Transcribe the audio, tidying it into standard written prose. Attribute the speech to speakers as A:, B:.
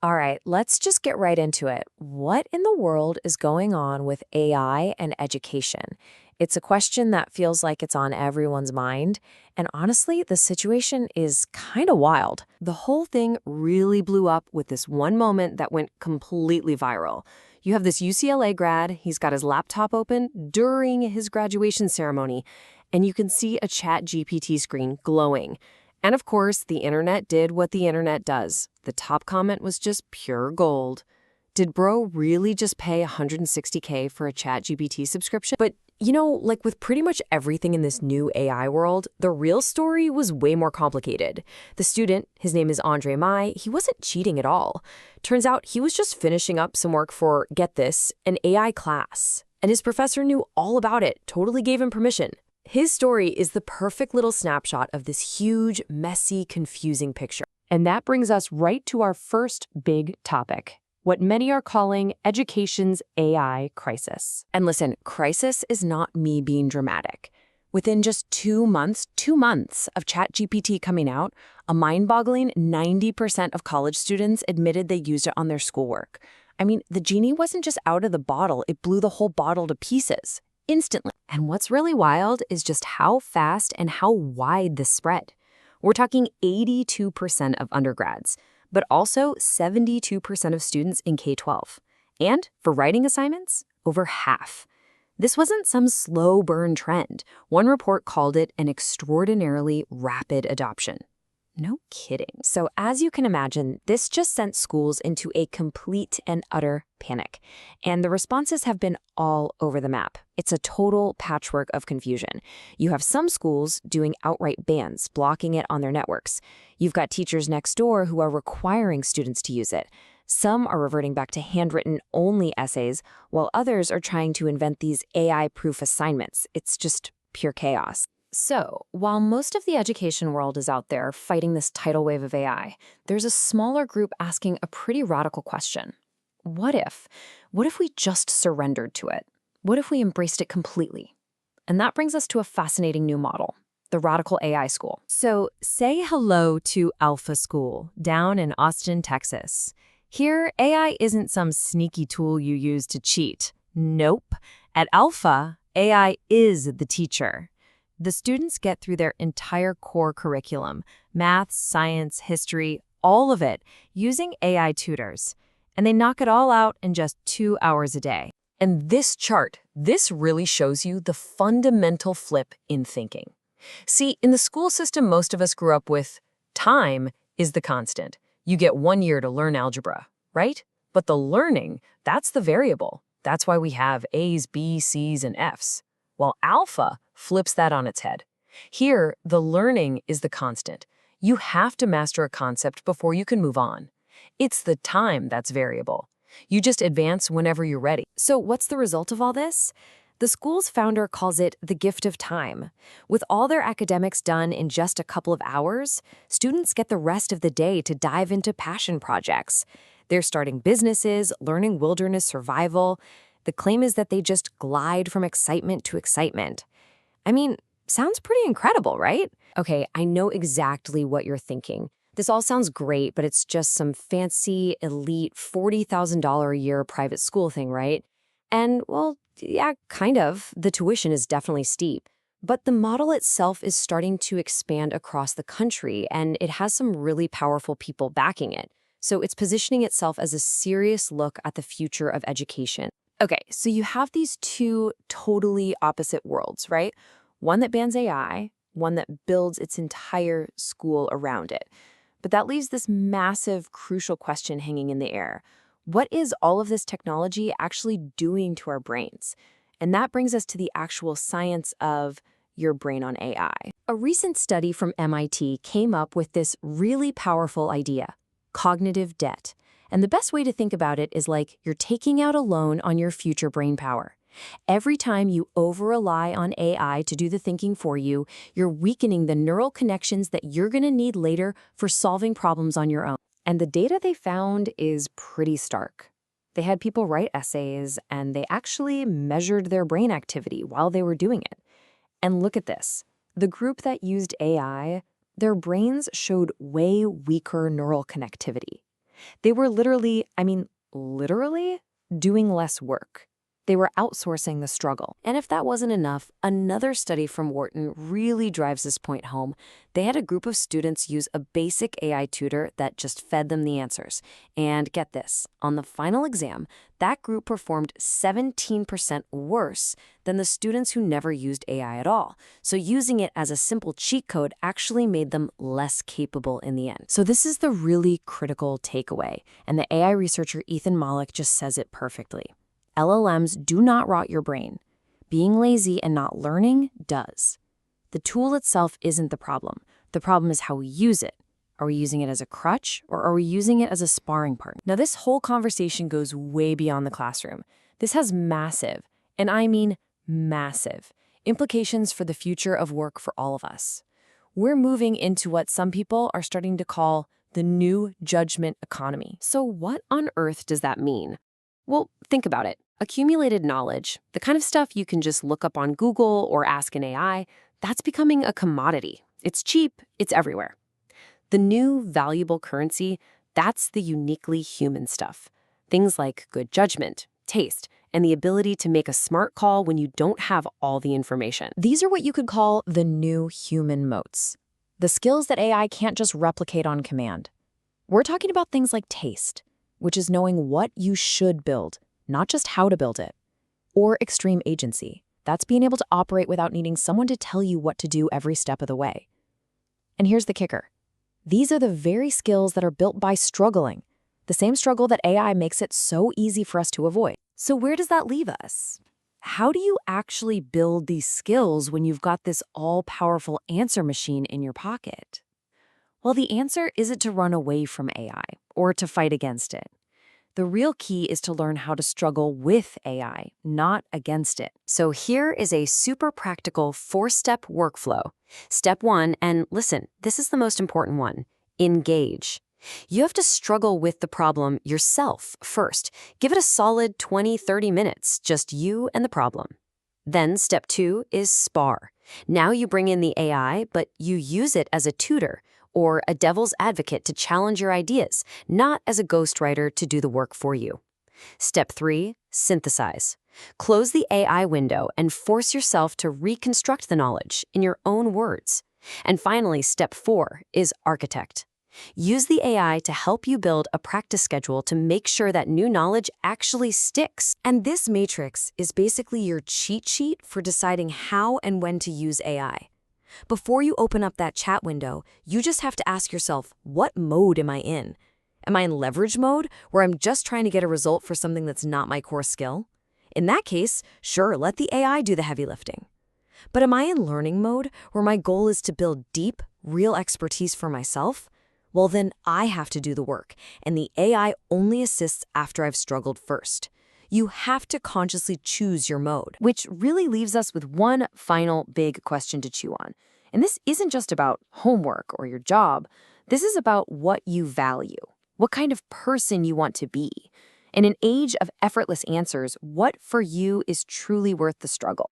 A: All right, let's just get right into it. What in the world is going on with AI and education? It's a question that feels like it's on everyone's mind. And honestly, the situation is kind of wild.
B: The whole thing really blew up with this one moment that went completely viral. You have this UCLA grad, he's got his laptop open during his graduation ceremony, and you can see a chat GPT screen glowing. And of course, the internet did what the internet does. The top comment was just pure gold. Did bro really just pay $160K for a chat GPT subscription? But like with pretty much everything in this new AI world, the real story was way more complicated. The student, his name is Andre Mai, he wasn't cheating at all. Turns out he was just finishing up some work for, get this, an AI class. And his professor knew all about it, totally gave him permission. His story is the perfect little snapshot of this huge, messy, confusing picture.
C: And that brings us right to our first big topic, what many are calling education's AI crisis.
B: And listen, crisis is not me being dramatic. Within just 2 months of ChatGPT coming out, a mind-boggling 90% of college students admitted they used it on their schoolwork. I mean, the genie wasn't just out of the bottle, it blew the whole bottle to pieces, instantly. And what's really wild is just how fast and how wide this spread. We're talking 82% of undergrads, but also 72% of students in K-12. And for writing assignments, over half. This wasn't some slow burn trend. One report called it an extraordinarily rapid adoption. No kidding.
A: So as you can imagine, this just sent schools into a complete and utter panic. And the responses have been all over the map. It's a total patchwork of confusion. You have some schools doing outright bans, blocking it on their networks. You've got teachers next door who are requiring students to use it. Some are reverting back to handwritten-only essays, while others are trying to invent these AI-proof assignments. It's just pure chaos. So, while most of the education world is out there fighting this tidal wave of AI, there's a smaller group asking a pretty radical question. What if? What if we just surrendered to it? What if we embraced it completely? And that brings us to a fascinating new model, the Radical AI School.
B: So, say hello to Alpha School down in Austin, Texas. Here, AI isn't some sneaky tool you use to cheat. Nope. At Alpha, AI is the teacher. The students get through their entire core curriculum, math, science, history, all of it, using AI tutors. And they knock it all out in just 2 hours a day. And this chart, this really shows you the fundamental flip in thinking. See, in the school system most of us grew up with, time is the constant. You get 1 year to learn algebra, right? But the learning, that's the variable. That's why we have A's, B's, C's, and F's. While Alpha flips that on its head. Here, the learning is the constant. You have to master a concept before you can move on. It's the time that's variable. You just advance whenever you're ready. So what's the result of all this? The school's founder calls it the gift of time. With all their academics done in just a couple of hours, students get the rest of the day to dive into passion projects. They're starting businesses, learning wilderness survival. The claim is that they just glide from excitement to excitement. I mean, sounds pretty incredible, right? Okay, I know exactly what you're thinking. This all sounds great, but it's just some fancy, elite, $40,000 a year private school thing, right? And, well, yeah, kind of. The tuition is definitely steep. But the model itself is starting to expand across the country, and it has some really powerful people backing it. So it's positioning itself as a serious look at the future of education. Okay, so you have these two totally opposite worlds, right? One that bans AI, one that builds its entire school around it. But that leaves this massive, crucial question hanging in the air. What is all of this technology actually doing to our brains? And that brings us to the actual science of your brain on AI. A recent study from MIT came up with this really powerful idea, cognitive debt. And the best way to think about it is like you're taking out a loan on your future brain power. Every time you over-rely on AI to do the thinking for you, you're weakening the neural connections that you're going to need later for solving problems on your own. And the data they found is pretty stark. They had people write essays, and they actually measured their brain activity while they were doing it. And look at this. The group that used AI, their brains showed way weaker neural connectivity.
C: They were literally doing less work. They were outsourcing the struggle.
A: And if that wasn't enough, another study from Wharton really drives this point home. They had a group of students use a basic AI tutor that just fed them the answers. And get this, on the final exam, that group performed 17% worse than the students who never used AI at all. So using it as a simple cheat code actually made them less capable in the end.
B: So this is the really critical takeaway, and the AI researcher Ethan Mollick just says it perfectly. LLMs do not rot your brain. Being lazy and not learning does. The tool itself isn't the problem. The problem is how we use it. Are we using it as a crutch, or are we using it as a sparring partner? Now, this whole conversation goes way beyond the classroom. This has massive, and I mean massive, implications for the future of work for all of us. We're moving into what some people are starting to call the new judgment economy. So what on earth does that mean? Well, think about it. Accumulated knowledge, the kind of stuff you can just look up on Google or ask an AI, that's becoming a commodity. It's cheap, it's everywhere. The new valuable currency, that's the uniquely human stuff. Things like good judgment, taste, and the ability to make a smart call when you don't have all the information.
A: These are what you could call the new human moats. The skills that AI can't just replicate on command. We're talking about things like taste, which is knowing what you should build, not just how to build it. Or extreme agency. That's being able to operate without needing someone to tell you what to do every step of the way. And here's the kicker. These are the very skills that are built by struggling, the same struggle that AI makes it so easy for us to avoid. So where does that leave us? How do you actually build these skills when you've got this all-powerful answer machine in your pocket? Well, the answer isn't to run away from AI or to fight against it. The real key is to learn how to struggle with AI, not against it. So here is a super practical 4-step workflow. Step 1, and listen, this is the most important one, engage. You have to struggle with the problem yourself first. Give it a solid 20-30 minutes, just you and the problem. Then step 2 is spar. Now you bring in the AI, but you use it as a tutor or a devil's advocate to challenge your ideas, not as a ghostwriter to do the work for you. Step 3, synthesize. Close the AI window and force yourself to reconstruct the knowledge in your own words. And finally, step 4 is architect. Use the AI to help you build a practice schedule to make sure that new knowledge actually sticks. And this matrix is basically your cheat sheet for deciding how and when to use AI. Before you open up that chat window, you just have to ask yourself, what mode am I in? Am I in leverage mode, where I'm just trying to get a result for something that's not my core skill? In that case, sure, let the AI do the heavy lifting. But am I in learning mode, where my goal is to build deep, real expertise for myself? Well, then I have to do the work, and the AI only assists after I've struggled first. You have to consciously choose your mode, which really leaves us with one final big question to chew on. And this isn't just about homework or your job. This is about what you value, what kind of person you want to be. In an age of effortless answers, what for you is truly worth the struggle?